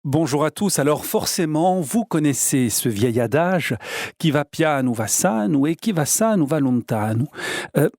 Bonjour à tous. Alors forcément, vous connaissez ce vieil adage qui va piano va sano et qui va sano va lontano.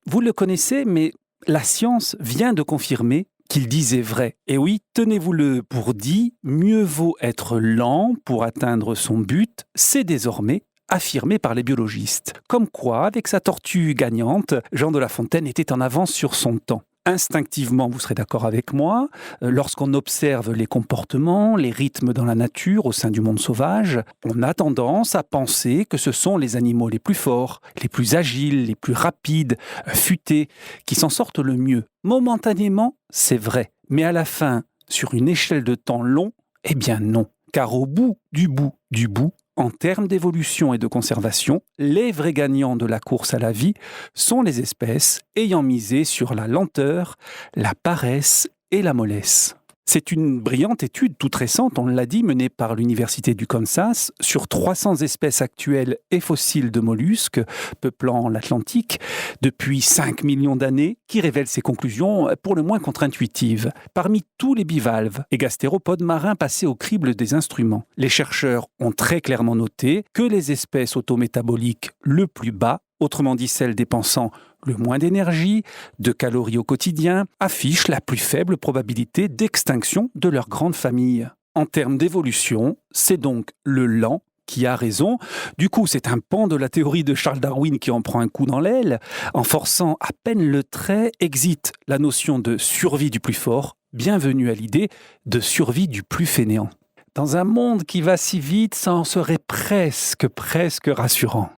Vous le connaissez, mais la science vient de confirmer qu'il disait vrai. Et oui, tenez-vous-le pour dit, mieux vaut être lent pour atteindre son but, c'est désormais affirmé par les biologistes. Comme quoi, avec sa tortue gagnante, Jean de La Fontaine était en avance sur son temps. Instinctivement, vous serez d'accord avec moi, lorsqu'on observe les comportements, les rythmes dans la nature au sein du monde sauvage, on a tendance à penser que ce sont les animaux les plus forts, les plus agiles, les plus rapides, futés, qui s'en sortent le mieux. Momentanément, c'est vrai, mais à la fin, sur une échelle de temps long, eh bien non. Car au bout, en termes d'évolution et de conservation, les vrais gagnants de la course à la vie sont les espèces ayant misé sur la lenteur, la paresse et la mollesse. C'est une brillante étude toute récente, on l'a dit, menée par l'Université du Kansas sur 300 espèces actuelles et fossiles de mollusques peuplant l'Atlantique depuis 5 millions d'années, qui révèle ses conclusions pour le moins contre-intuitives. Parmi tous les bivalves et gastéropodes marins passés au crible des instruments, les chercheurs ont très clairement noté que les espèces autométaboliques le plus bas, autrement dit celles dépensant le moins d'énergie, de calories au quotidien, affichent la plus faible probabilité d'extinction de leur grande famille. En termes d'évolution, c'est donc le lent qui a raison. Du coup, c'est un pan de la théorie de Charles Darwin qui en prend un coup dans l'aile. En forçant à peine le trait, exit la notion de survie du plus fort. Bienvenue à l'idée de survie du plus fainéant. Dans un monde qui va si vite, ça en serait presque rassurant.